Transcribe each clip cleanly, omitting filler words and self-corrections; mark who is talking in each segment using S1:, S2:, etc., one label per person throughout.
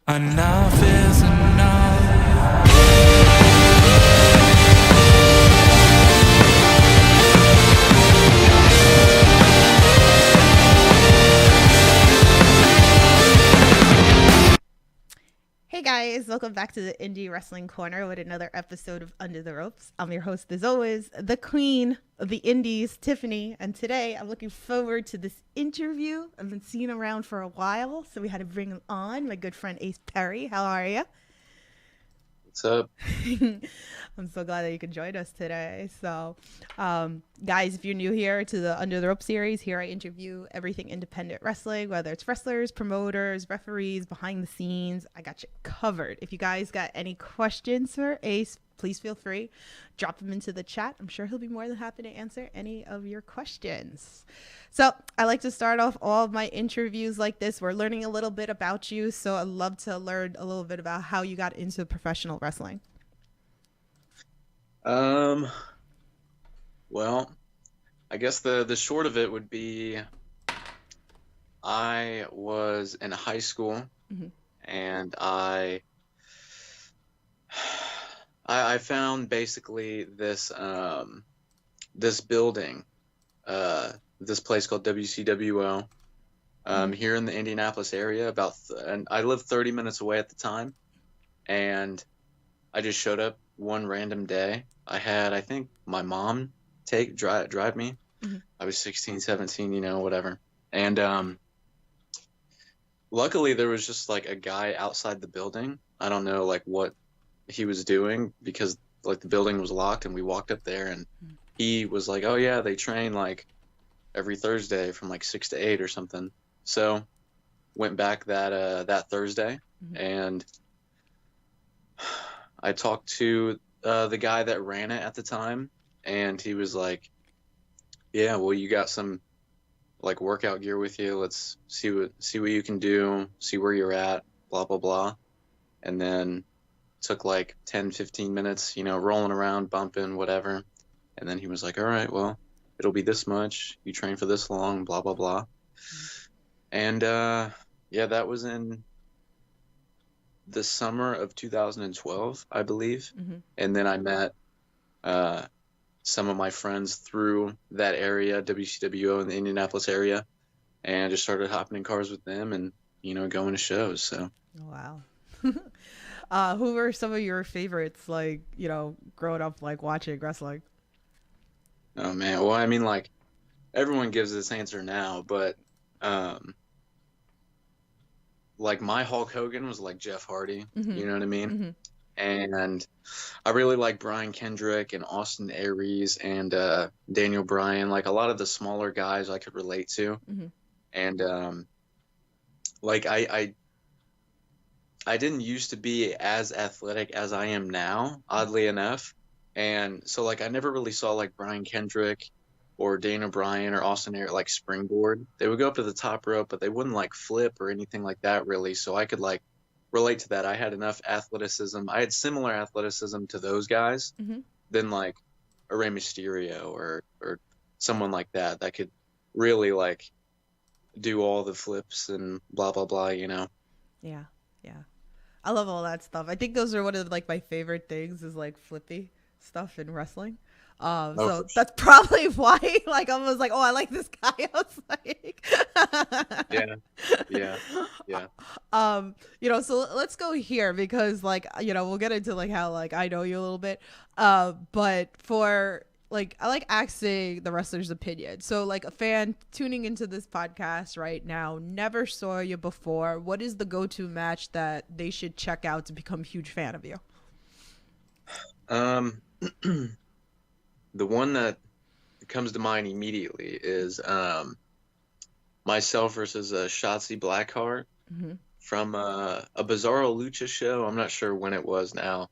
S1: Enough is enough.
S2: Hey guys, welcome back to the Indie Wrestling Corner with another episode of Under the Ropes. I'm your host, as always, the queen of the Indies, Tiffany. And today I'm looking forward to this interview. I've been seeing him around for a while, so we had to bring him on. My good friend Ace Perry. How are you?
S3: What's up?
S2: I'm so glad that you could join us today. So, guys, if you're new here to the Under the Rope series, here I interview everything independent wrestling, whether it's wrestlers, promoters, referees, behind the scenes. I got you covered. If you guys got any questions for Ace, please feel free. Drop them into the chat. I'm sure he'll be more than happy to answer any of your questions. So I like to start off all of my interviews like this. We're learning a little bit about you, so I'd love to learn a little bit about how you got into professional wrestling.
S3: Um, well, I guess the short of it would be I was in high school
S2: Mm-hmm.
S3: and I found basically this building, this place called WCWO,
S2: Mm-hmm.
S3: here in the Indianapolis area and I lived 30 minutes away at the time, and I just showed up one random day. I think my mom drive me.
S2: Mm-hmm.
S3: I was 16, 17, whatever. And luckily there was just like a guy outside the building. I don't know like what he was doing, because like the building was locked, and we walked up there and he was like, "Oh yeah, they train like every Thursday from like 6 to 8 or something." So went back that Thursday,
S2: Mm-hmm.
S3: and I talked to the guy that ran it at the time, and he was like, "Yeah, well, you got some like workout gear with you. Let's see what you can do, see where you're at, blah blah blah." And then took like 10, 15 minutes, rolling around, bumping, whatever. And then he was like, "All right, well, it'll be this much. You train for this long, blah blah blah." And yeah, that was in the summer of 2012, I believe.
S2: Mm-hmm.
S3: And then I met uh, some of my friends through that area, WCWO in the Indianapolis area, and just started hopping in cars with them and, going to shows. So,
S2: Wow. Who were some of your favorites, like, growing up, like, watching wrestling?
S3: oh man, well, I mean, like, everyone gives this answer now, but um, like my Hulk Hogan was like Jeff Hardy,
S2: Mm-hmm.
S3: you know what I mean?
S2: Mm-hmm.
S3: And I really like Brian Kendrick and Austin Aries and Daniel Bryan, like a lot of the smaller guys I could relate to.
S2: Mm-hmm.
S3: And like I didn't used to be as athletic as I am now, oddly enough. And so like I never really saw like Brian Kendrick or Daniel Bryan or Austin Aries like springboard. They would go up to the top rope, but they wouldn't like flip or anything like that really. So I could like relate to that. I had enough athleticism. I had similar athleticism to those guys
S2: Mm-hmm.
S3: than like a Rey Mysterio or someone like that that could really like do all the flips and blah blah blah.
S2: Yeah. Yeah. I love all that stuff. I think those are one of like my favorite things is like flippy stuff in wrestling.
S3: Oh,
S2: So
S3: for sure.
S2: that's probably why like I was like, oh, I like this guy. I was like,
S3: Yeah, yeah, yeah.
S2: so let's go here because like we'll get into like how like I know you a little bit. But for like I like asking the wrestler's opinion. So like a fan tuning into this podcast right now never saw you before. What is the go-to match that they should check out to become a huge fan of you?
S3: Um, the one that comes to mind immediately is myself versus Shotzi Blackheart
S2: Mm-hmm.
S3: from a Bizarro Lucha show. I'm not sure when it was now.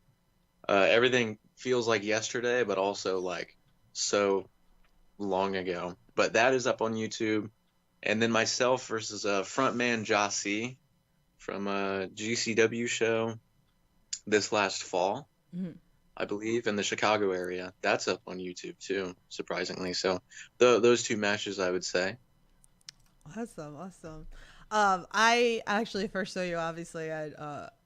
S3: Everything feels like yesterday, but also like so long ago. But that is up on YouTube. And then myself versus frontman Jossie from a GCW show this last fall,
S2: Mm-hmm.
S3: I believe, in the Chicago area. That's up on YouTube too, surprisingly. So those two matches, I would say.
S2: Awesome, awesome. I actually first saw you obviously at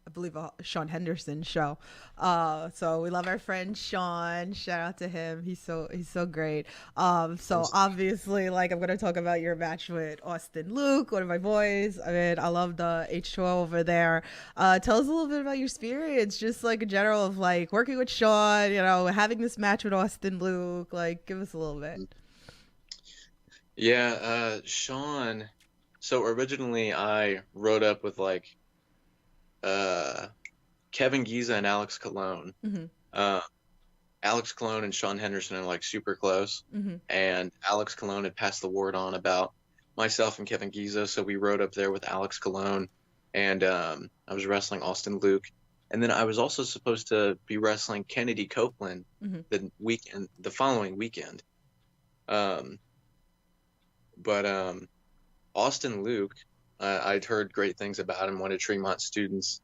S2: I believe a Sean Henderson show. So we love our friend Sean. Shout out to him. He's so great. So obviously, like, I'm gonna talk about your match with Austin Luke, one of my boys. I mean, I love the H2O over there. Tell us a little bit about your experience, just like in general of like working with Sean. You know, having this match with Austin Luke. Like, give us a little bit.
S3: Yeah, Sean. So originally I wrote up with like Kevin Giza and Alex Colon.
S2: Mm-hmm.
S3: Uh, Alex Colon and Sean Henderson are like super close,
S2: Mm-hmm.
S3: and Alex Colon had passed the word on about myself and Kevin Giza, so we rode up there with Alex Colon, and I was wrestling Austin Luke, and then I was also supposed to be wrestling Kennedy Copeland
S2: Mm-hmm.
S3: the following weekend. But Austin Luke, I'd heard great things about him, one of Tremont students.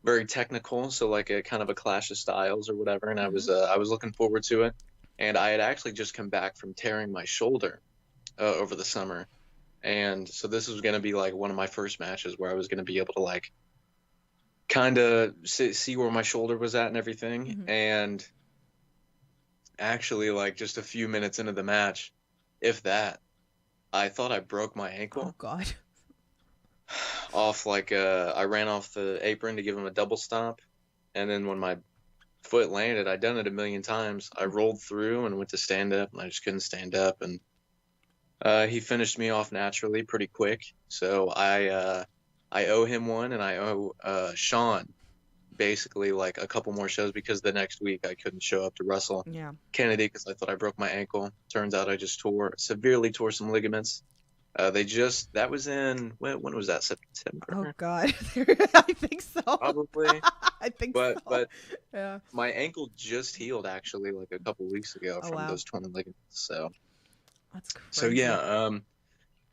S3: Very technical, so like a kind of a clash of styles or whatever, and I was looking forward to it. And I had actually just come back from tearing my shoulder over the summer, and so this was going to be like one of my first matches where I was going to be able to like kind of see where my shoulder was at and everything.
S2: Mm-hmm.
S3: And actually, like just a few minutes into the match, if that, I thought I broke my ankle.
S2: Oh God.
S3: Off like I ran off the apron to give him a double stomp, and then when my foot landed, I'd done it a million times. I rolled through and went to stand up, and I just couldn't stand up, and he finished me off naturally pretty quick. So I owe him one, and I owe Sean basically like a couple more shows, because the next week I couldn't show up to wrestle
S2: Yeah.
S3: Kennedy because I thought I broke my ankle. Turns out I just severely tore some ligaments. That was in, when was that, September?
S2: Oh God. I think so.
S3: Probably.
S2: I think
S3: But
S2: so.
S3: but
S2: Yeah.
S3: my ankle just healed actually like a couple weeks ago
S2: Oh,
S3: from
S2: wow.
S3: those torn ligaments.
S2: That's crazy.
S3: So yeah,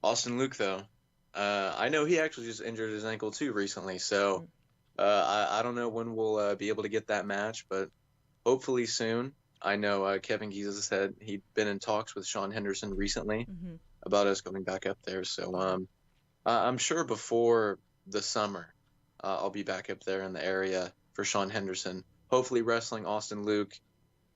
S3: Austin Luke though, I know he actually just injured his ankle too recently. So I don't know when we'll be able to get that match, but hopefully soon. I know Kevin Giza said he'd been in talks with Sean Henderson recently
S2: Mm-hmm.
S3: about us going back up there. So I'm sure before the summer I'll be back up there in the area for Sean Henderson, hopefully wrestling Austin Luke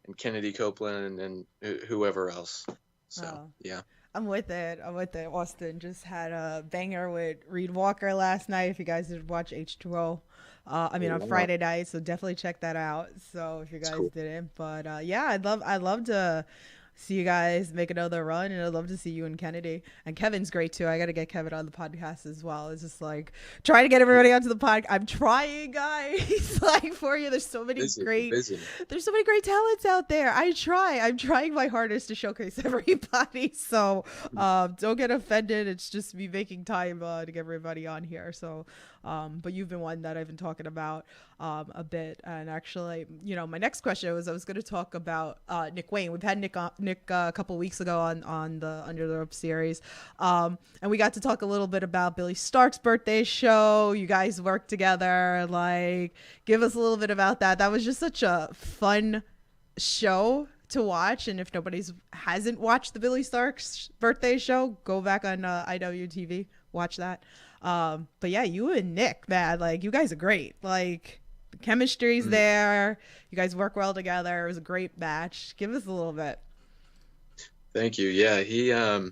S3: and Kennedy Copeland and whoever else. So
S2: Oh.
S3: yeah.
S2: I'm with it. Austin just had a banger with Reed Walker last night. If you guys did watch H2O, on
S3: Wow.
S2: Friday night, so definitely check that out. So if you
S3: That's
S2: guys
S3: cool.
S2: didn't, but yeah, I'd love to see you guys make another run, and I'd love to see you and Kennedy. And Kevin's great too. I got to get Kevin on the podcast as well. It's just like trying to get everybody onto the podcast. I'm trying, guys. Like for you, there's so many
S3: Busy.
S2: there's so many great talents out there. I'm trying my hardest to showcase everybody. So don't get offended. It's just me making time to get everybody on here. So but you've been one that I've been talking about a bit. And actually, you know, my next question was I was going to talk about Nick Wayne. We've had Nick a couple weeks ago on the Under the Rope series, and we got to talk a little bit about Billy Stark's birthday show. You guys worked together. Like, give us a little bit about that. That was just such a fun show to watch, and if hasn't watched the Billy Stark's birthday show, go back on IWTV, watch that. But yeah, you and Nick, man, like you guys are great. Like the chemistry's there. You guys work well together. It was a great match. Give us a little bit.
S3: Thank you. Yeah, he I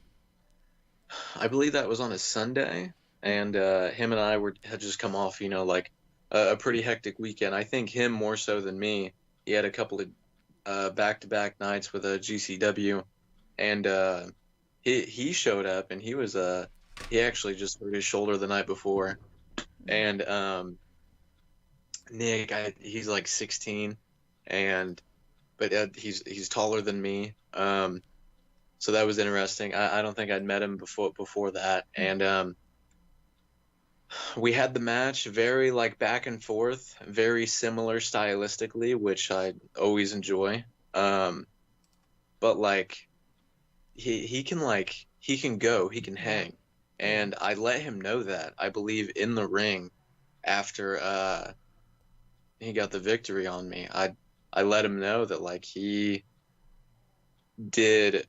S3: believe that was on a Sunday, and him and I had just come off, you know, like a pretty hectic weekend. I think him more so than me. He had a couple of back-to-back nights with a GCW, and he showed up, and he actually just hurt his shoulder the night before, and Nick, he's like 16, but he's taller than me. So that was interesting. I don't think I'd met him before that, and we had the match very like back and forth, very similar stylistically, which I always enjoy. But like he can go, he can hang, and I let him know that, I believe, in the ring after he got the victory on me. I let him know that like he did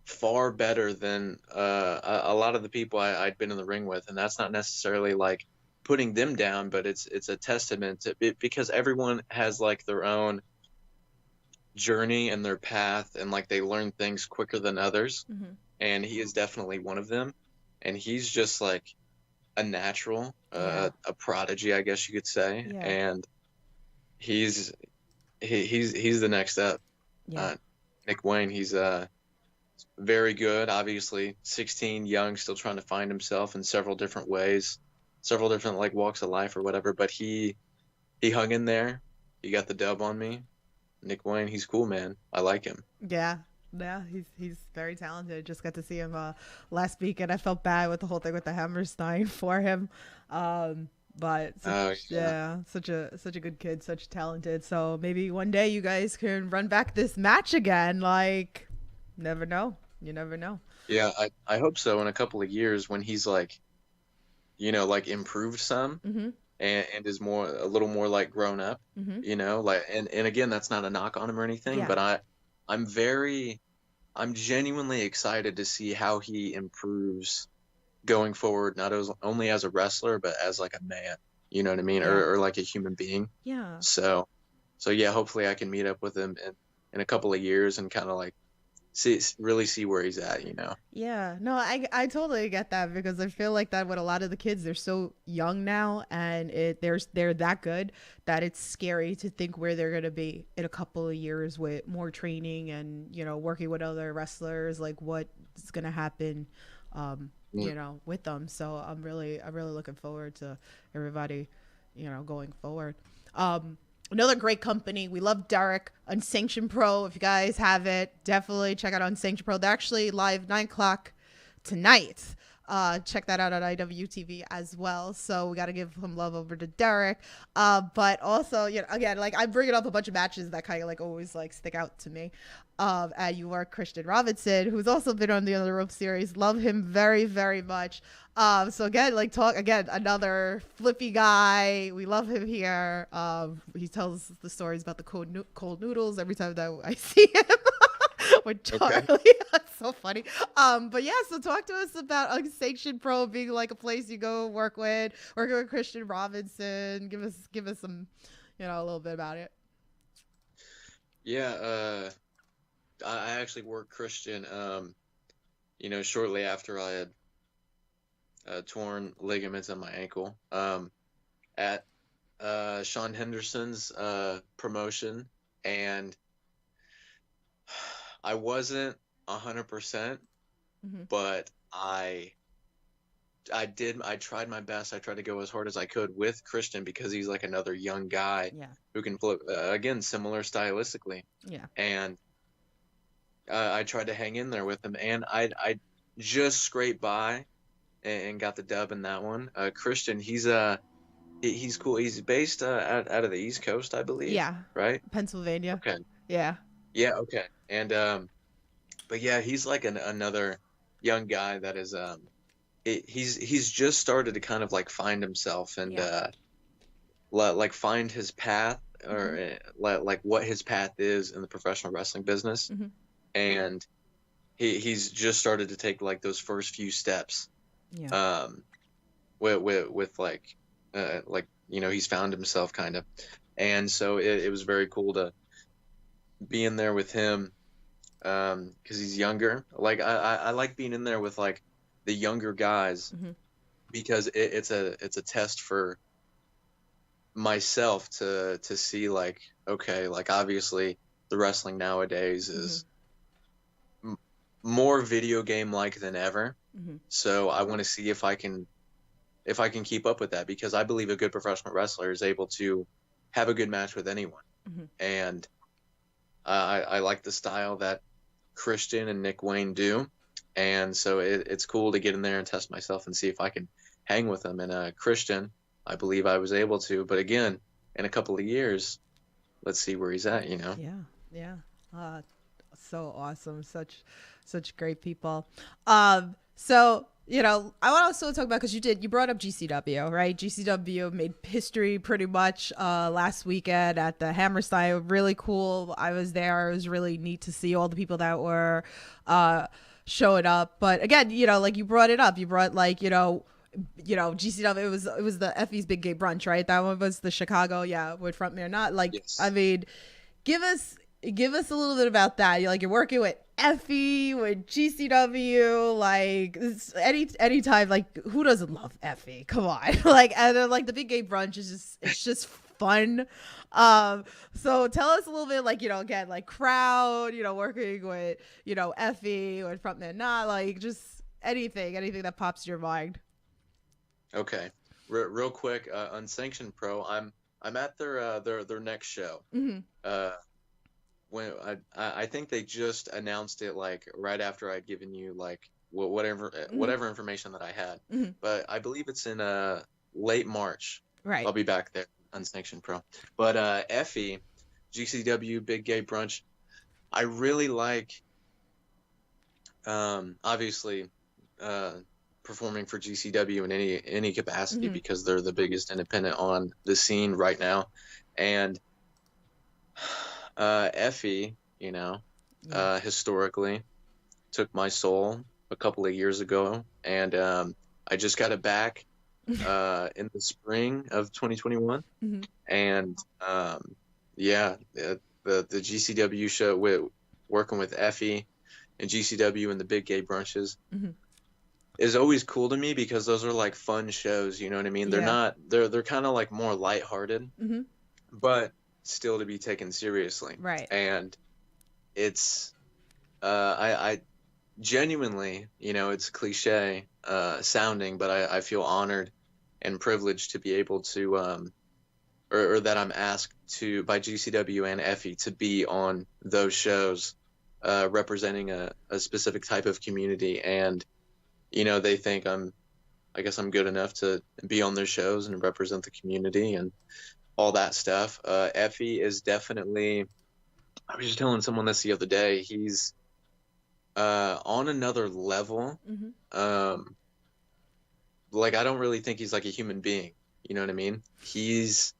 S3: far better than a lot of the people I'd been in the ring with, and that's not necessarily like putting them down, but it's a testament to it because everyone has like their own journey and their path, and like they learn things quicker than others,
S2: Mm-hmm.
S3: and he is definitely one of them, and he's just like a natural,
S2: Yeah.
S3: a prodigy, I guess you could say,
S2: Yeah.
S3: and he's he's the next step.
S2: Yeah.
S3: Nick Wayne, he's very good, obviously 16, young, still trying to find himself in several different ways, several different like walks of life or whatever, but he hung in there. He got the dub on me. Nick Wayne, he's cool, man. I like him.
S2: Yeah. Yeah, he's very talented. Just got to see him last week, and I felt bad with the whole thing with the Hammerstein for him. But yeah, such a good kid, such talented. So maybe one day you guys can run back this match again. Like, never know. You never know.
S3: Yeah, I hope so in a couple of years when he's like, like improved some
S2: Mm-hmm.
S3: and is more a little more like grown up,
S2: Mm-hmm.
S3: like and again, that's not a knock on him or anything,
S2: Yeah.
S3: but I'm genuinely excited to see how he improves going forward, not as only as a wrestler, but as like a man, you know what I mean?
S2: Yeah.
S3: Or like a human being.
S2: Yeah.
S3: So yeah, hopefully I can meet up with him in a couple of years and kind of like really see where he's at.
S2: Yeah, no, I totally get that because I feel like that with a lot of the kids, they're so young now, and they're that good that it's scary to think where they're gonna be in a couple of years with more training and working with other wrestlers, like what's gonna happen, with them. So I'm really looking forward to everybody, going forward. Another great company. We love Derek. Unsanctioned Pro. If you guys have it, definitely check out Unsanctioned Pro. They're actually live 9 o'clock tonight. Check that out on IWTV as well. So we got to give some love over to Derek. But also, again, like I'm bringing up a bunch of matches that kind of like always like stick out to me. And you are Christian Robinson, who's also been on the Under the Rope series. Love him very, very much. So again, another flippy guy. We love him here. He tells the stories about the cold noodles every time that I see him. With Charlie. Okay. That's so funny. But yeah, so talk to us about Unsanctioned Pro being like a place you go working with Christian Robinson. Give us some, a little bit about it.
S3: Yeah, I actually worked Christian, shortly after I had torn ligaments in my ankle, at Sean Henderson's promotion, and I wasn't 100%, but I tried my best. I tried to go as hard as I could with Christian because he's like another young guy who can flip, again, similar stylistically.
S2: Yeah.
S3: And I tried to hang in there with him, and I just scraped by and got the dub in that one. Christian, he's cool. He's based out of the East Coast, I believe.
S2: Yeah.
S3: Right?
S2: Pennsylvania.
S3: Okay.
S2: Yeah.
S3: Yeah, okay. And but yeah, he's like another young guy that is he's just started to kind of like find himself and like find his path or like what his path is in the professional wrestling business. And he's just started to take like those first few steps.
S2: Yeah.
S3: With like he's found himself kind of. And so it was very cool to be in there with him because he's younger. Like I like being in there with like the younger guys because it's a test for myself to see like, okay, like obviously the wrestling nowadays is more video game like than ever. So I want to see if I can keep up with that, because I believe a good professional wrestler is able to have a good match with anyone. And I like the style that Christian and Nick Wayne do. And so it's cool to get in there and test myself and see if I can hang with them. And Christian, I believe I was able to. But again, in a couple of years, let's see where he's at,
S2: Yeah. So awesome. Such great people. So, I want to also talk about, because you brought up GCW, right? GCW made history pretty much last weekend at the Hammerstein. Really cool. I was there. It was really neat to see all the people that were showing up. But again, like you brought it up. You brought like, GCW. It was the Effie's Big Gay Brunch, right? That one was the Chicago, with frontman. Not like,
S3: Yes.
S2: I mean, give us a little bit about that. You're working with Effie, with GCW, like any time, like who doesn't love Effie? Come on. Like, and then like the Big Gay Brunch is just fun. So tell us a little bit, like, again, like crowd, working with, Effie or frontman, not like just anything that pops to your mind.
S3: Okay. Real quick, Unsanctioned Pro. I'm at their next show.
S2: Mm-hmm.
S3: When I think they just announced it like right after I'd given you like whatever information that I had.
S2: Mm-hmm.
S3: But I believe it's in late March.
S2: Right.
S3: I'll be back there, Unsanctioned Pro. But Effie, GCW Big Gay Brunch, I really like. Obviously, performing for GCW in any capacity,
S2: Mm-hmm.
S3: because they're the biggest independent on the scene right now, and Effie, historically took my soul a couple of years ago, and I just got it back in the spring of 2021.
S2: Mm-hmm.
S3: And the GCW show, working with Effie and GCW and the Big Gay Brunches,
S2: Mm-hmm.
S3: is always cool to me, because those are like fun shows, you know what I mean? They're not, they're kind of like more lighthearted,
S2: Mm-hmm.
S3: but still to be taken seriously.
S2: Right.
S3: And it's I genuinely, it's cliche sounding, but I feel honored and privileged to be able to or that I'm asked to by GCW and Effie to be on those shows, representing a specific type of community. And they think I guess I'm good enough to be on their shows and represent the community and all that stuff. Effie is definitely, I was just telling someone this the other day, he's on another level.
S2: Mm-hmm.
S3: Like, I don't really think he's like a human being, you know what I mean? He's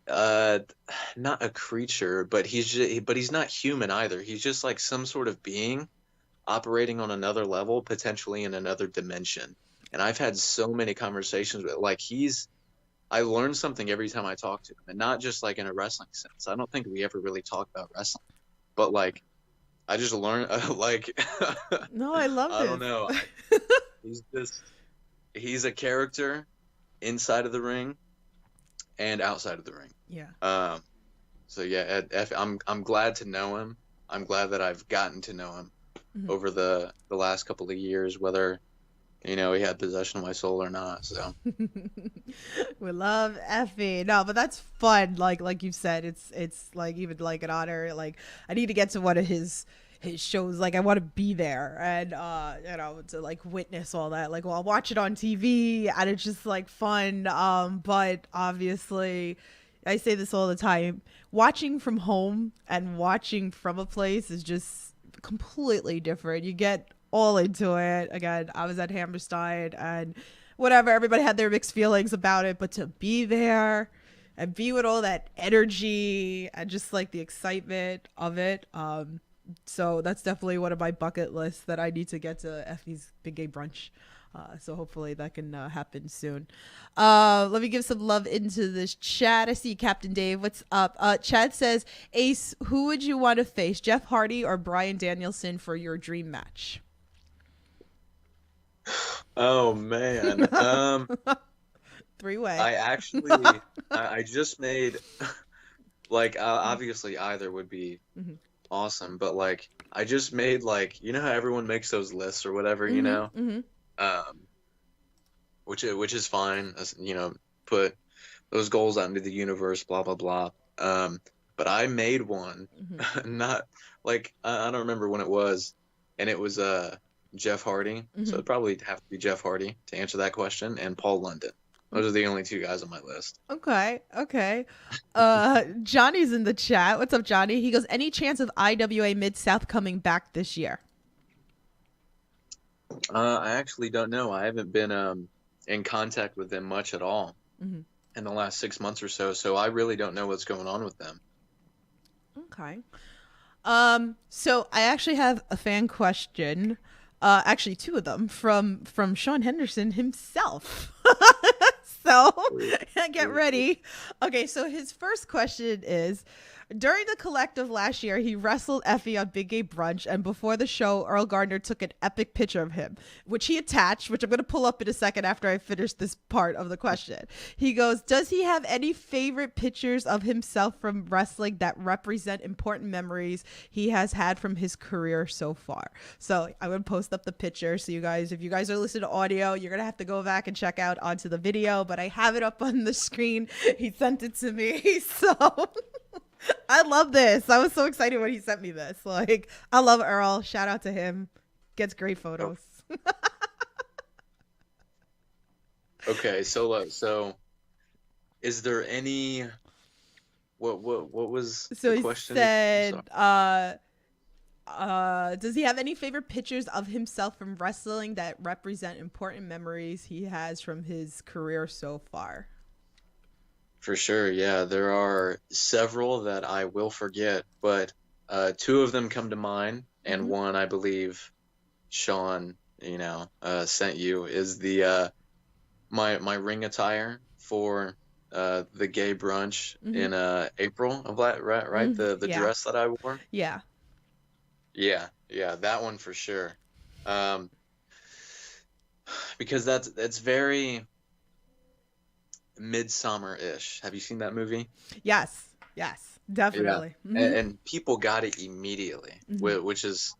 S3: not a creature, but he's not human either. He's just like some sort of being operating on another level, potentially in another dimension. And I've had so many conversations with, like, I learn something every time I talk to him, and not just like in a wrestling sense. I don't think we ever really talk about wrestling, but like, I just learn, like,
S2: No, I love
S3: I
S2: this.
S3: don't know. He's a character inside of the ring and outside of the ring.
S2: Yeah.
S3: So yeah, I'm glad to know him. I'm glad that I've gotten to know him
S2: Mhm.
S3: over the last couple of years, whether he had possession of my soul or not. So
S2: We love Effie. No, but that's fun. Like you said, it's like even like an honor. Like, I need to get to one of his shows. Like, I want to be there and to like witness all that. Like, well, I'll watch it on TV and it's just like fun. But obviously, I say this all the time, watching from home and watching from a place is just completely different. You get all into it. Again, I was at Hammerstein and whatever, everybody had their mixed feelings about it, but to be there and be with all that energy and just like the excitement of it, so that's definitely one of my bucket lists that I need to get to Effie's Big Gay Brunch. So hopefully that can happen soon. Let me give some love into this chat. I see Captain Dave. What's up? Chad says, Ace, who would you want to face, Jeff Hardy or Bryan Danielson, for your dream match?
S3: oh man,
S2: Three-way.
S3: I actually I just made like obviously either would be
S2: Mhm.
S3: awesome, but like I just made, like, how everyone makes those lists or whatever,
S2: Mhm.
S3: which is fine, put those goals out into the universe, blah blah blah. But I made one,
S2: Mhm.
S3: not like I don't remember when it was, and it was Jeff Hardy. So
S2: Mhm.
S3: it'd probably have to be Jeff Hardy to answer that question, and Paul London. Those are the only two guys on my list.
S2: Okay. Johnny's in the chat. What's up, Johnny? He goes, any chance of IWA Mid-South coming back this year?
S3: I actually don't know. I haven't been in contact with them much at all
S2: Mhm.
S3: in the last 6 months or so. So I really don't know what's going on with them.
S2: Okay. So I actually have a fan question. Actually, two of them from Sean Henderson himself. So get ready. Okay, so his first question is: during the collective last year, he wrestled Effie on Big Gay Brunch, and before the show, Earl Gardner took an epic picture of him, which he attached, which I'm going to pull up in a second after I finish this part of the question. He goes, does he have any favorite pictures of himself from wrestling that represent important memories he has had from his career so far? So I'm going to post up the picture. So you guys, if you guys are listening to audio, you're going to have to go back and check out onto the video, but I have it up on the screen. He sent it to me. So... I love this. I was so excited when he sent me this. Like, I love Earl. Shout out to him. Gets great photos.
S3: Okay, so is there any what was
S2: So
S3: the
S2: he
S3: question?
S2: said, does he have any favorite pictures of himself from wrestling that represent important memories he has from his career so far?
S3: For sure, yeah. There are several that I will forget, but two of them come to mind, and one I believe Sean, sent you is the my ring attire for the gay brunch in April of that, right? The
S2: Yeah.
S3: dress that I wore.
S2: Yeah.
S3: Yeah, that one for sure. Because that's very Midsummer-ish. Have you seen that movie?
S2: Yes, definitely.
S3: Yeah. And people got it immediately, which is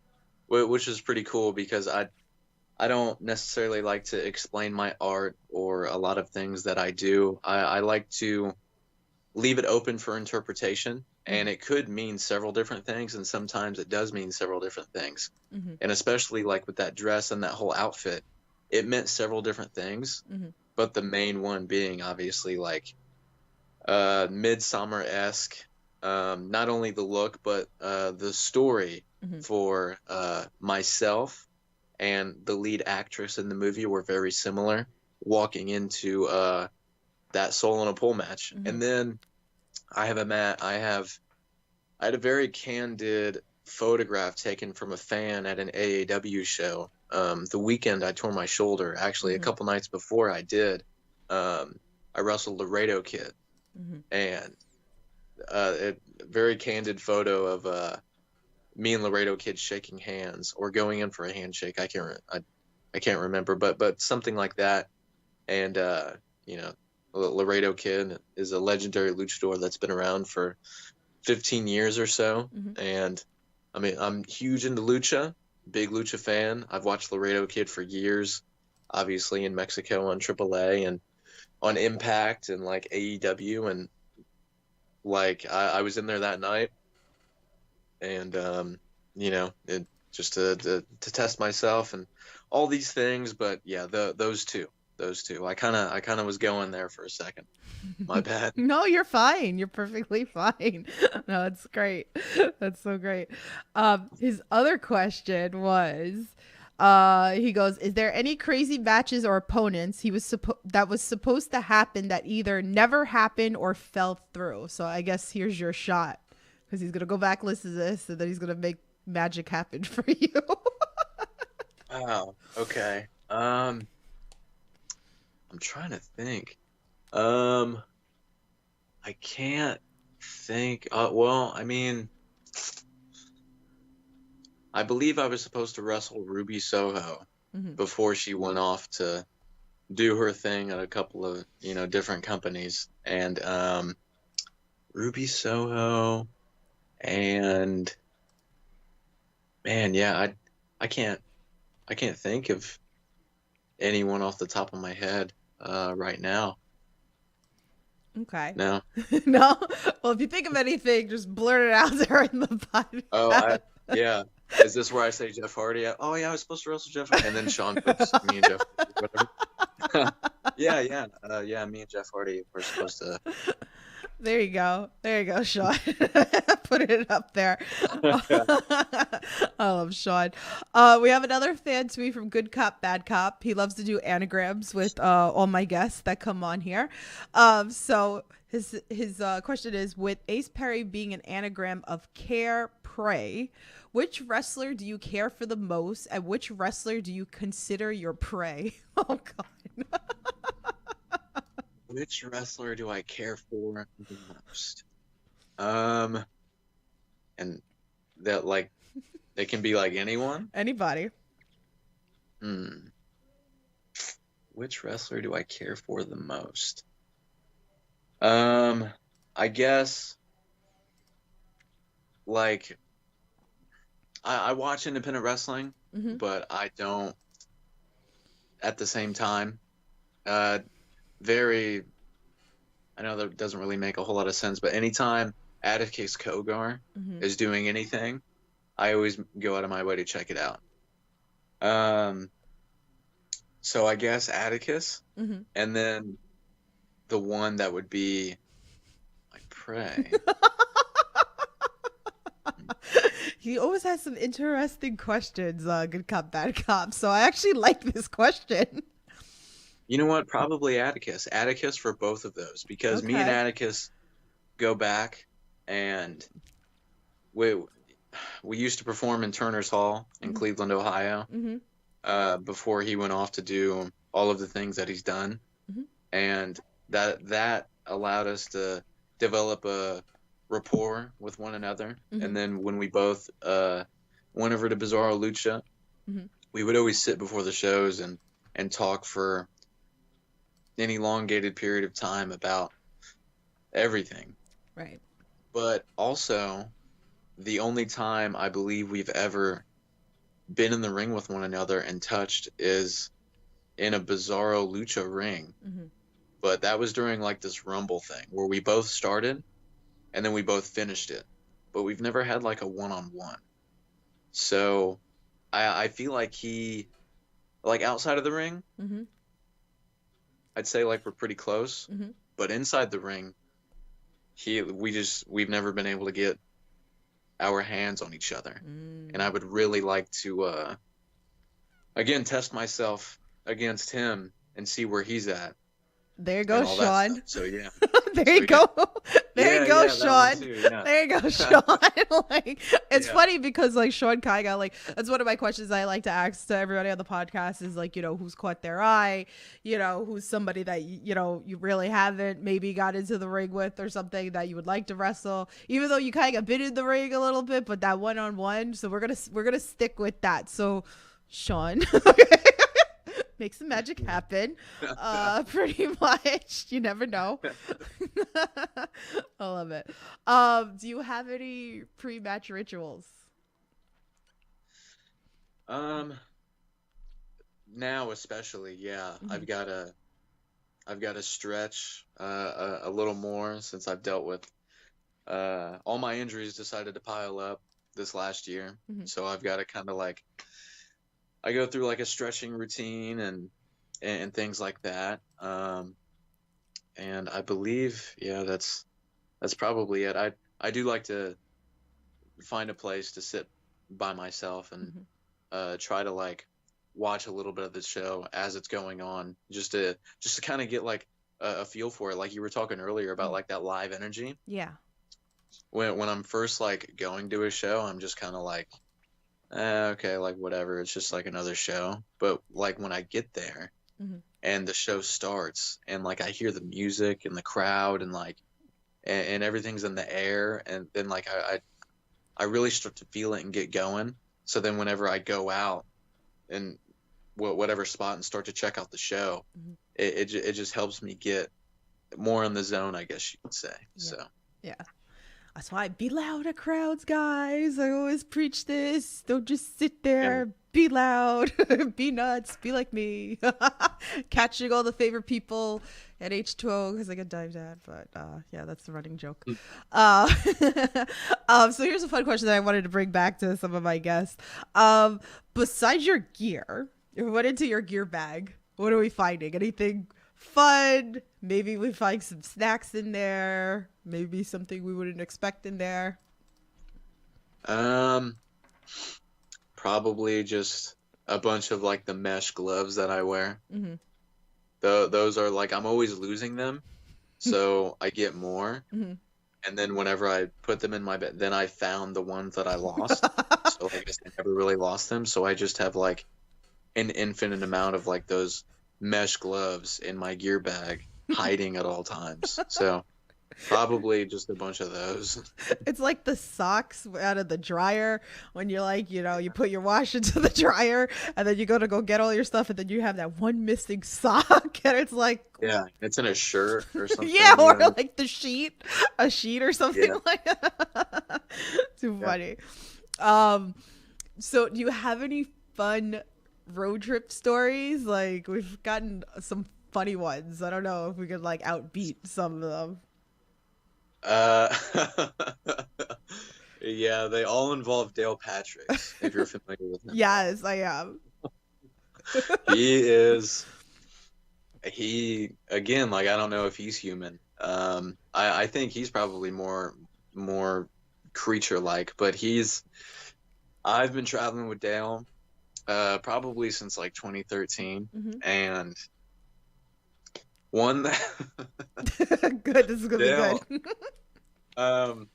S3: pretty cool because I don't necessarily like to explain my art or a lot of things that I do. I like to leave it open for interpretation, and it could mean several different things, and sometimes it does mean several different things. And especially like with that dress and that whole outfit, it meant several different things. But the main one being obviously like Midsummer-esque, not only the look, but the story for myself and the lead actress in the movie were very similar, walking into that Soul in a Pole match. And then I had a very candid photograph taken from a fan at an AAW show. The weekend I tore my shoulder, actually a couple nights before I did, I wrestled Laredo Kid, and a very candid photo of me and Laredo Kid shaking hands or going in for a handshake. I can't remember, but something like that. And Laredo Kid is a legendary luchador that's been around for 15 years or so, and I mean I'm huge into lucha. Big lucha fan. I've watched Laredo Kid for years, obviously in Mexico on AAA and on Impact and like AEW, and like I was in there that night, and it just to test myself and all these things. But yeah, those two. I kind of was going there for a second. My bad.
S2: No, you're fine. You're perfectly fine. No, it's great. That's so great. His other question was, he goes, is there any crazy matches or opponents that was supposed to happen that either never happened or fell through? So I guess here's your shot, because he's going to go back, listen to this, and then he's going to make magic happen for you.
S3: Wow. Okay. I'm trying to think. I can't think. Well, I mean, I believe I was supposed to wrestle Ruby Soho before she went off to do her thing at a couple of, different companies. And Ruby Soho and man, yeah, I can't think of anyone off the top of my head right now.
S2: Okay.
S3: No.
S2: No? Well, if you think of anything, just blurt it out there in the podcast.
S3: Oh, yeah. Is this where I say Jeff Hardy? Oh, yeah, I was supposed to wrestle Jeff Hardy. And then Sean puts me and Jeff Hardy, whatever. Yeah, me and Jeff Hardy were supposed to
S2: There you go. There you go, Sean. Put it up there. I love Sean. We have another fan tweet from Good Cop, Bad Cop. He loves to do anagrams with all my guests that come on here. So his question is, with Ace Perry being an anagram of care, pray, which wrestler do you care for the most, and which wrestler do you consider your prey? Oh, God.
S3: Which wrestler do I care for the most? And that, like, it can be like anyone.
S2: Anybody.
S3: Which wrestler do I care for the most? I guess, like, I watch independent wrestling, but I don't at the same time. I know that doesn't really make a whole lot of sense, but anytime Atticus Kogar is doing anything, I always go out of my way to check it out. So I guess Atticus, and then the one that would be my prey.
S2: He always has some interesting questions, Good Cop, Bad Cop. So I actually like this question.
S3: You know what? Probably Atticus. Atticus for both of those, because me and Atticus go back, and we used to perform in Turner's Hall in Cleveland, Ohio, before he went off to do all of the things that he's done, and that allowed us to develop a rapport with one another. And then when we both went over to Bizarro Lucha, we would always sit before the shows and talk for an elongated period of time about everything.
S2: Right.
S3: But also, the only time I believe we've ever been in the ring with one another and touched is in a Bizarro Lucha ring. But that was during like this Rumble thing where we both started and then we both finished it. But we've never had like a one-on-one. So I feel like he, like outside of the ring, I'd say like we're pretty close, but inside the ring, we've never been able to get our hands on each other. And I would really like to, again, test myself against him and see where he's at.
S2: There you go, Sean.
S3: So yeah.
S2: There you go. There you go,
S3: yeah,
S2: Sean.
S3: Too, yeah.
S2: There you go, Sean. Like, it's funny because like Sean Kaiga, like that's one of my questions I like to ask to everybody on the podcast is like, you know, who's caught their eye, you know, who's somebody that you know you really haven't maybe got into the ring with or something that you would like to wrestle, even though you kind of been in the ring a little bit, but that one-on-one. So we're gonna stick with that. So, Sean. Make some magic happen. Pretty much. You never know. I love it. Do you have any pre-match rituals?
S3: Now especially, yeah. I've got to stretch a little more since I've dealt with all my injuries decided to pile up this last year. So I've got to kind of like, I go through like a stretching routine and things like that. And I believe, yeah, that's probably it. I do like to find a place to sit by myself and try to like watch a little bit of the show as it's going on, just to kind of get like a feel for it. Like you were talking earlier about like that live energy.
S2: Yeah.
S3: When I'm first like going to a show, I'm just kind of like, okay, like whatever, it's just like another show. But like when I get there and the show starts and like I hear the music and the crowd and like and everything's in the air, and then like I really start to feel it and get going. So then whenever I go out and whatever spot and start to check out the show, it just helps me get more in the zone, I guess you could say.
S2: Yeah.
S3: So
S2: yeah. That's why be loud at crowds, guys. I always preach this. Don't just sit there. Be loud. Be nuts. Be like me. Catching all the favorite people at H2O because I get dived at. But yeah, that's the running joke. So here's a fun question that I wanted to bring back to some of my guests. Besides your gear, if we went into your gear bag, what are we finding? Anything fun. Maybe we find some snacks in there. Maybe something we wouldn't expect in there.
S3: Probably just a bunch of like the mesh gloves that I wear.
S2: Mm-hmm.
S3: Those are like I'm always losing them, so I get more.
S2: Mm-hmm.
S3: And then whenever I put them in my bed, then I found the ones that I lost. So I guess I never really lost them. So I just have like an infinite amount of like those mesh gloves in my gear bag, hiding at all times. So probably just a bunch of those.
S2: It's like the socks out of the dryer when you're like, you put your wash into the dryer and then you go get all your stuff and then you have that one missing sock and it's like,
S3: Yeah, it's in a shirt or something.
S2: yeah, or
S3: you know?
S2: like a sheet or something
S3: Yeah.
S2: like that. Too
S3: Yeah.
S2: funny. So do you have any fun road trip stories? Like we've gotten some funny ones. I don't know if we could like outbeat some of them.
S3: Uh, yeah, they all involve Dale Patricks, if you're familiar with him.
S2: Yes, I am.
S3: He again, like I don't know if he's human. I think he's probably more creature-like, but I've been traveling with Dale probably since like 2013,
S2: Mhm.
S3: and one that
S2: Good. This is gonna
S3: Dale,
S2: be good.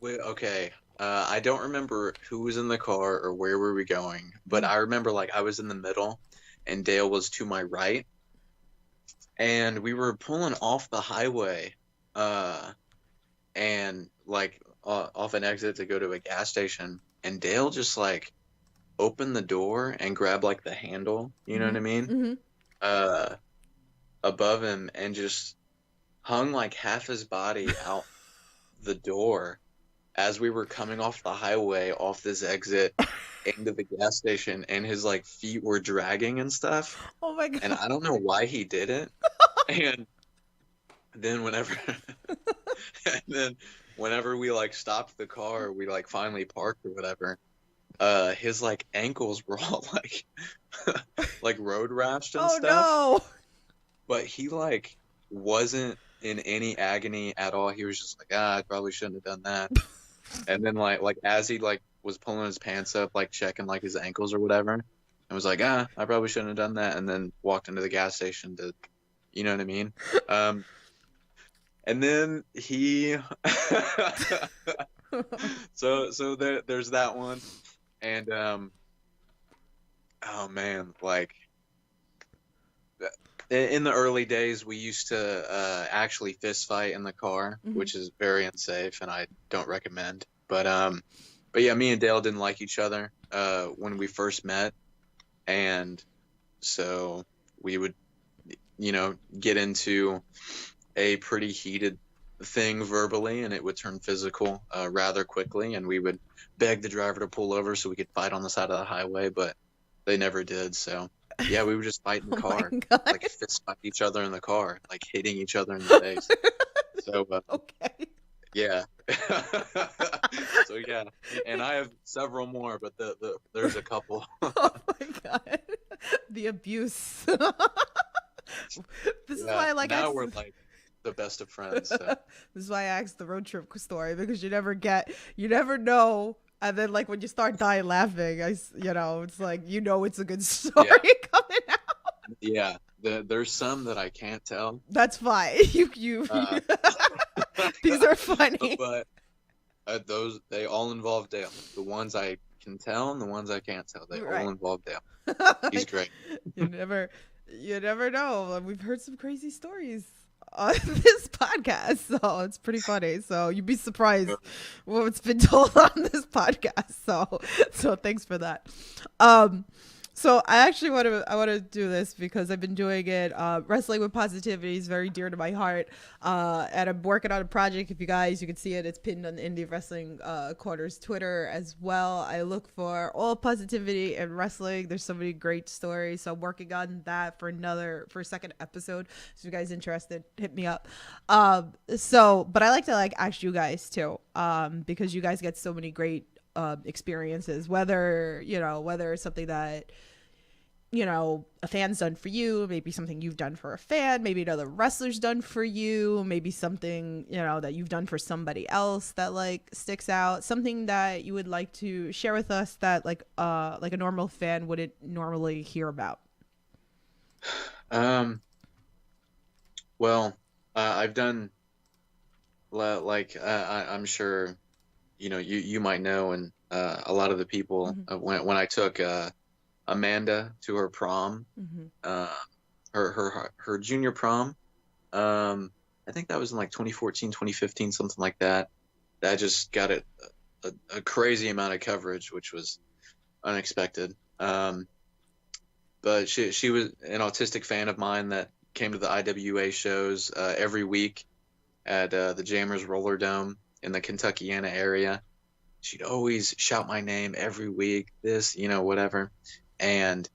S3: wait, okay. I don't remember who was in the car or where were we going, but I remember like I was in the middle and Dale was to my right, and we were pulling off the highway, and like off an exit to go to a gas station, and Dale just like opened the door and grabbed like the handle, you know what I mean?
S2: Mhm.
S3: Uh, above him and just hung like half his body out the door as we were coming off the highway off this exit into the gas station, and his like feet were dragging and stuff,
S2: Oh my god.
S3: and I don't know why he did it. And then whenever we like stopped the car, we like finally parked or whatever, his like ankles were all like like road rashed and
S2: Oh
S3: stuff,
S2: no.
S3: but he like wasn't in any agony at all. He was just like, I probably shouldn't have done that. And then like as he like was pulling his pants up, like checking like his ankles or whatever, and was like, I probably shouldn't have done that, and then walked into the gas station to, you know what I mean? And then he so there's that one. And oh man, like in the early days we used to actually fist fight in the car,
S2: Mhm.
S3: which is very unsafe and I don't recommend. But yeah, me and Dale didn't like each other when we first met, and so we would get into a pretty heated thing verbally, and it would turn physical rather quickly, and we would beg the driver to pull over so we could fight on the side of the highway, but they never did. So yeah, we would just fight in the
S2: Oh my
S3: car,
S2: god.
S3: like fist fight each other in the car, like hitting each other in the face. So
S2: Okay.
S3: yeah. So yeah, and I have several more, but there's a couple.
S2: Oh my god. The abuse. This is
S3: Yeah,
S2: why I like
S3: now
S2: ask-
S3: we're like the best of friends. So.
S2: This is why I asked the road trip story, because you never know, and then like when you start dying laughing, it's like it's a good story coming out.
S3: Yeah, there's some that I can't tell,
S2: That's fine. You
S3: Uh,
S2: these are funny.
S3: but those they all involve Dale. The ones I can tell and the ones I can't tell, they
S2: Right.
S3: all involve Dale. He's great.
S2: you never know. We've heard some crazy stories on this podcast, so it's pretty funny. So you'd be surprised what's been told on this podcast. So thanks for that. So I actually want to do this because I've been doing it. Wrestling with Positivity is very dear to my heart, and I'm working on a project. If you can see it. It's pinned on the Indie Wrestling Corner's Twitter as well. I look for all positivity in wrestling. There's so many great stories, so I'm working on that for a second episode. So if you guys interested, hit me up. But I like to ask you guys too, because you guys get so many great experiences, whether it's something that a fan's done for you, maybe something you've done for a fan, maybe another wrestler's done for you, maybe something, that you've done for somebody else that like sticks out, something that you would like to share with us that like a normal fan wouldn't normally hear about.
S3: Well, I've done I'm sure you might know, and a lot of the people when I took Amanda to her prom, her junior prom. I think that was in like 2014, 2015, something like that. That just got a crazy amount of coverage, which was unexpected. But she was an autistic fan of mine that came to the IWA shows every week at the Jammers Roller Dome in the Kentuckiana area. She'd always shout my name every week, whatever. And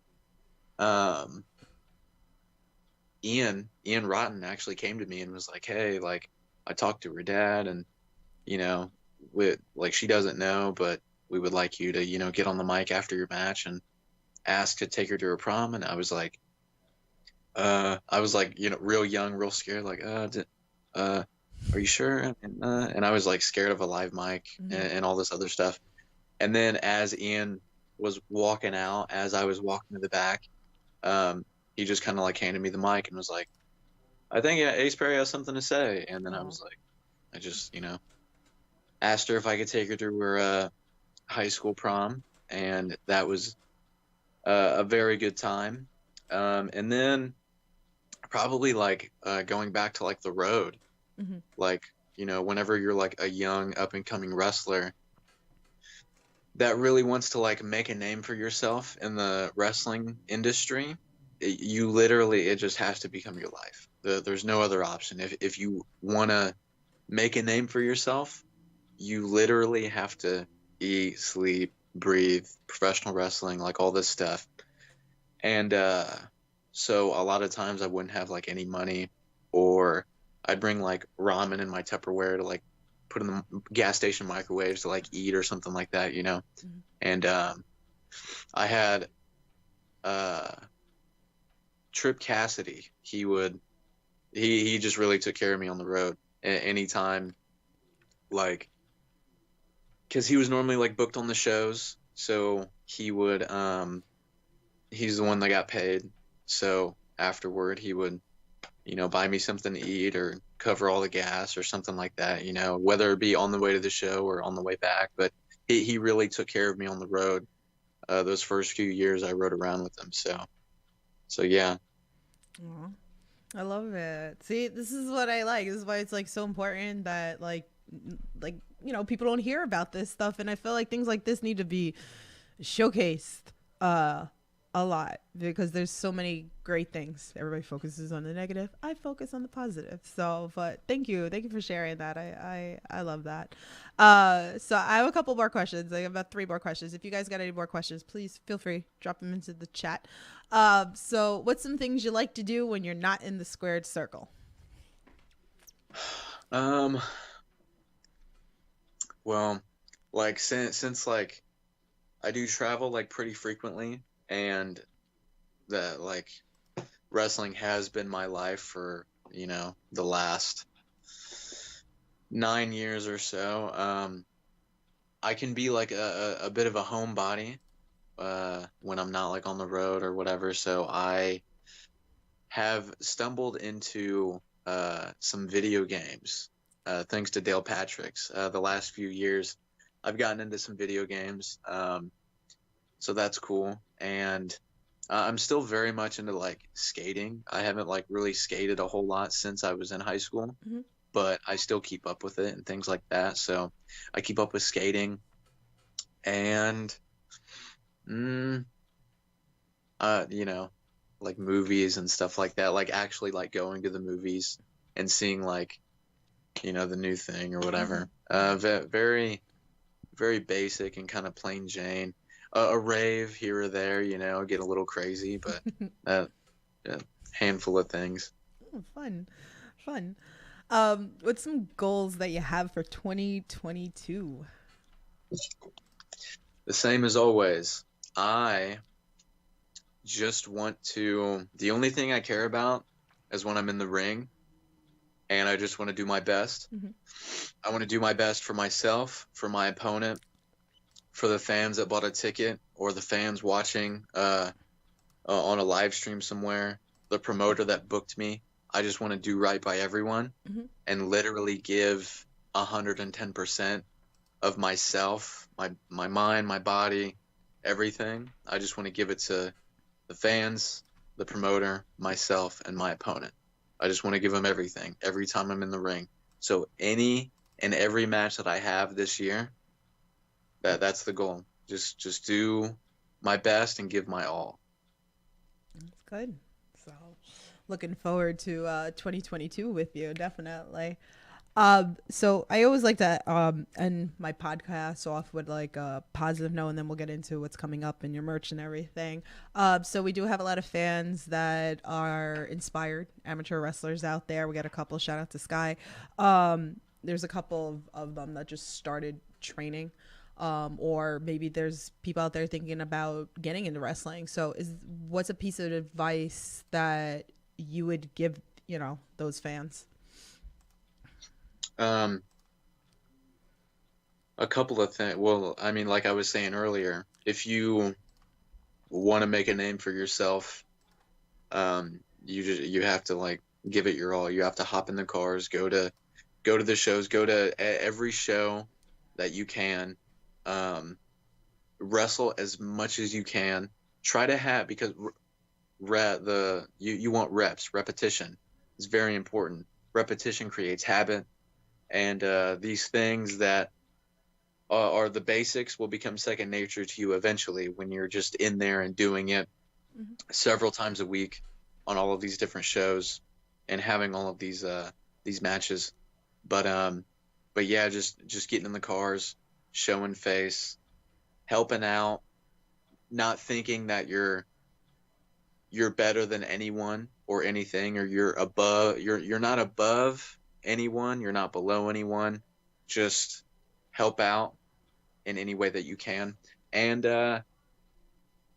S3: Ian Rotten actually came to me and was like, hey, like, I talked to her dad, and she doesn't know, but we would like you to get on the mic after your match and ask to take her to her prom. And I was like real young, real scared, like are you sure? And I was like scared of a live mic and all this other stuff. And then as Ian was walking out, as I was walking to the back, he just kind of like handed me the mic and was like, I think Ace Perry has something to say. And then I was like, I just, asked her if I could take her to her high school prom. And that was a very good time. And then probably like going back to like the road, like, whenever you're like a young up and coming wrestler that really wants to like make a name for yourself in the wrestling industry, it just has to become your life. There's no other option. If you want to make a name for yourself, you literally have to eat, sleep, breathe professional wrestling, like all this stuff. And so a lot of times I wouldn't have like any money, or I'd bring like ramen in my Tupperware to like put in the gas station microwaves to like eat or something like that, And I had Trip Cassidy. He just really took care of me on the road anytime, like, because he was normally like booked on the shows, so he would he's the one that got paid, so afterward he would buy me something to eat or cover all the gas or something like that, whether it be on the way to the show or on the way back. But he really took care of me on the road those first few years I rode around with him. So yeah.
S2: Aww. I love it. See, this is what I like. This is why it's like so important that like people don't hear about this stuff, and I feel like things like this need to be showcased a lot, because there's so many great things. Everybody focuses on the negative. I focus on the positive. So, but thank you for sharing that. I love that. So I have a couple more questions. I have about 3 more questions. If you guys got any more questions, please feel free, drop them into the chat. So what's some things you like to do when you're not in the squared circle?
S3: Well, like since like I do travel like pretty frequently, and that like wrestling has been my life for the last 9 years or so, I can be like a bit of a homebody when I'm not like on the road or whatever. So I have stumbled into some video games thanks to Dale Patrick's. The last few years I've gotten into some video games, so that's cool. And I'm still very much into like skating. I haven't like really skated a whole lot since I was in high school, but I still keep up with it and things like that. So I keep up with skating, and like movies and stuff like that, like actually like going to the movies and seeing like the new thing or whatever. Very, very basic and kind of plain Jane. A rave here or there, get a little crazy, but a handful of things.
S2: Oh, fun. What's some goals that you have for 2022?
S3: The same as always. I just want to, the only thing I care about is when I'm in the ring, and I just want to do my best.
S2: Mhm.
S3: I want to do my best for myself, for my opponent, for the fans that bought a ticket, or the fans watching on a live stream somewhere, the promoter that booked me. I just want to do right by everyone
S2: Mhm.
S3: and literally give 110% of myself, my mind, my body, everything. I just want to give it to the fans, the promoter, myself, and my opponent. I just want to give them everything every time I'm in the ring. So any and every match that I have this year, that's the goal. Just do my best and give my all.
S2: That's good. So, looking forward to 2022 with you, definitely. So I always like to end my podcast off with like a positive note, and then we'll get into what's coming up in your merch and everything. So we do have a lot of fans that are inspired amateur wrestlers out there. We got a couple. Shout out to Sky. There's a couple of them that just started training. Or maybe there's people out there thinking about getting into wrestling. So what's a piece of advice that you would give, those fans?
S3: Um, a couple of things. Well, I mean, like I was saying earlier, if you want to make a name for yourself, you have to like give it your all. You have to hop in the cars, go to the shows, go to every show that you can, wrestle as much as you can. Try to have, because you want reps, repetition is very important. Repetition creates habit, and these things that are the basics will become second nature to you eventually when you're just in there and doing it
S2: Mhm.
S3: several times a week on all of these different shows and having all of these matches. But yeah, just getting in the cars, showing face, helping out, not thinking that you're better than anyone or anything, or you're not above anyone, you're not below anyone. Just help out in any way that you can, and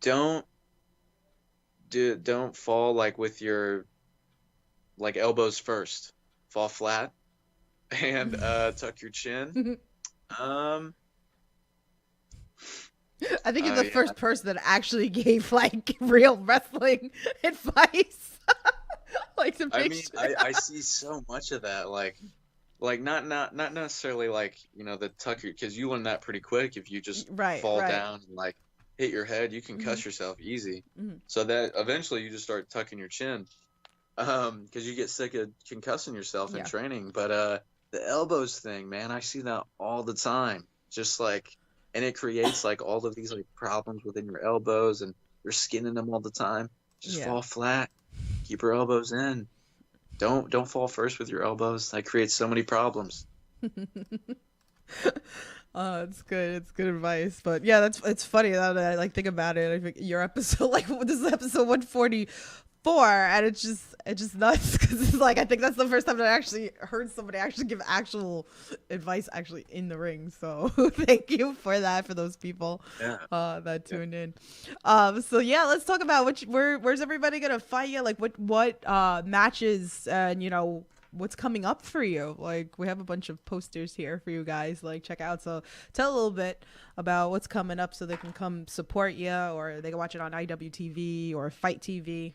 S3: don't don't fall like with your like elbows first. Fall flat and tuck your chin. Um,
S2: I think you're the
S3: yeah,
S2: first person that actually gave like real wrestling advice. Like to
S3: I
S2: make
S3: mean,
S2: sure.
S3: I see so much of that, like not necessarily like the tuck your, because you learn that pretty quick. If you just
S2: Right,
S3: fall
S2: right.
S3: down and like hit your head, you can
S2: Hmm.
S3: cuss yourself easy.
S2: Hmm.
S3: So that eventually you just start tucking your chin, because you get sick of concussing yourself in
S2: Yeah.
S3: training. But the elbows thing, man, I see that all the time. Just like, and it creates like all of these like problems within your elbows, and you're skinning them all the time. Just
S2: Yeah.
S3: fall flat, keep your elbows in. Don't fall first with your elbows. That creates so many problems.
S2: It's good. It's good advice. But yeah, it's funny that I like think about it. I think your episode, like this is episode 144, and it's just nuts because it's like I think that's the first time that I actually heard somebody actually give actual advice actually in the ring. So thank you for that for those people
S3: Yeah.
S2: that
S3: Yeah.
S2: tuned in. So yeah, let's talk about where's everybody gonna fight you? Like what matches and what's coming up for you. Like we have a bunch of posters here for you guys, like check out. So tell a little bit about what's coming up so they can come support you, or they can watch it on IWTV or Fight TV.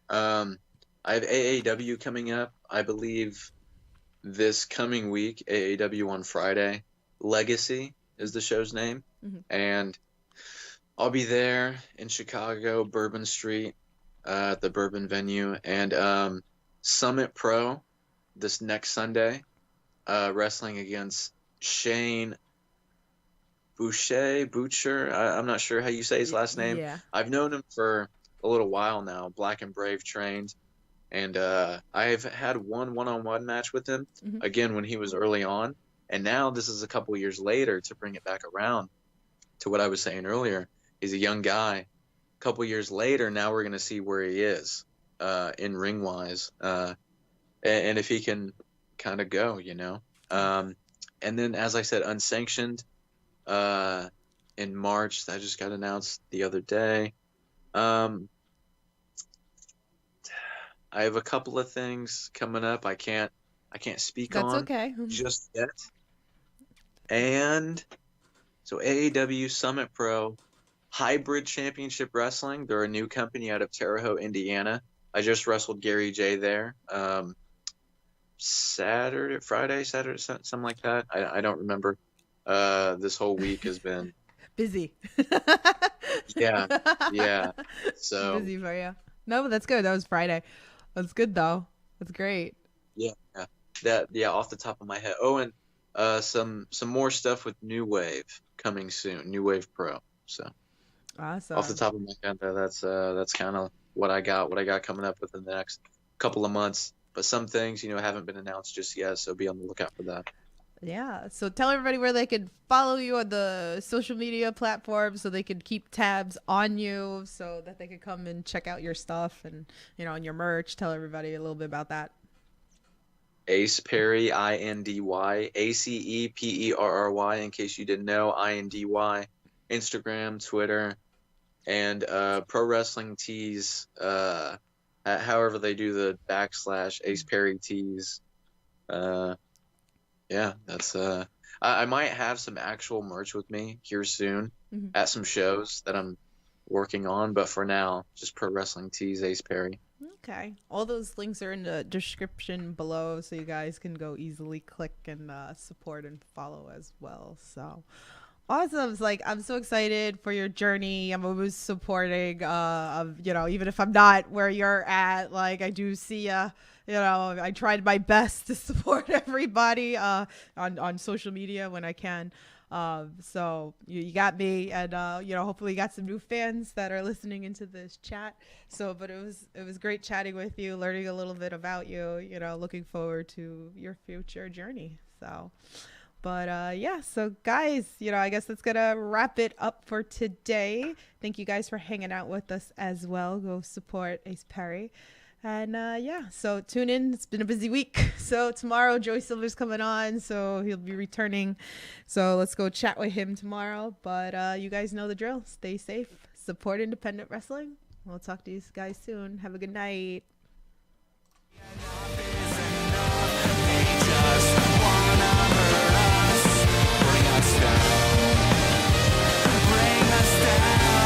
S3: I have AAW coming up, I believe, this coming week. AAW on Friday. Legacy is the show's name,
S2: Mhm.
S3: and I'll be there in Chicago, Bourbon Street, at the Bourbon venue, and Summit Pro this next Sunday, wrestling against Shane Butcher. I'm not sure how you say his last name.
S2: Yeah.
S3: I've known him for a little while now. Black and Brave trained, and I've had one-on-one match with him
S2: Mhm.
S3: again when he was early on, and now this is a couple years later to bring it back around to what I was saying earlier. He's a young guy. A couple years later, now we're gonna see where he is in ring wise, and if he can kind of go, and then as I said, unsanctioned. Uh, in March, that just got announced the other day. Um, I have a couple of things coming up. I can't speak
S2: That's
S3: on
S2: okay.
S3: just yet. And so AAW Summit Pro Hybrid Championship Wrestling. They're a new company out of Terre Haute, Indiana. I just wrestled Gary J there. Saturday, something like that. I don't remember. This whole week has been
S2: Busy.
S3: yeah, yeah. So
S2: Busy for you. No, but that's good. That was Friday. That's good though. That's great.
S3: yeah, off the top of my head. Oh, and some more stuff with New Wave coming soon. New Wave Pro. So off the
S2: Awesome.
S3: top of my head, that's kind of what I got coming up within the next couple of months. But some things, haven't been announced just yet, so be on the lookout for that.
S2: Yeah. So tell everybody where they could follow you on the social media platforms so they could keep tabs on you so that they could come and check out your stuff and, and your merch. Tell everybody a little bit about that.
S3: Ace Perry, Indy, ACEPERRY. In case you didn't know, INDY. Instagram, Twitter, and Pro Wrestling Tees. However they do the / Ace Perry Tees. Yeah, that's I might have some actual merch with me here soon at some shows that I'm working on, but for now, just Pro Wrestling Tees, Ace Perry.
S2: Okay. All those links are in the description below so you guys can go easily click and support and follow as well. So awesome. It's like I'm so excited for your journey. I'm always supporting of even if I'm not where you're at, like I do see I tried my best to support everybody on social media when I can. So you got me, and hopefully you got some new fans that are listening into this chat. So, but it was great chatting with you, learning a little bit about you. Looking forward to your future journey. So, but yeah, so guys, I guess that's gonna wrap it up for today. Thank you guys for hanging out with us as well. Go support Ace Perry. And yeah, so tune in. It's been a busy week. So tomorrow, Joey Silver's coming on, so he'll be returning. So let's go chat with him tomorrow. But you guys know the drill. Stay safe. Support independent wrestling. We'll talk to you guys soon. Have a good night.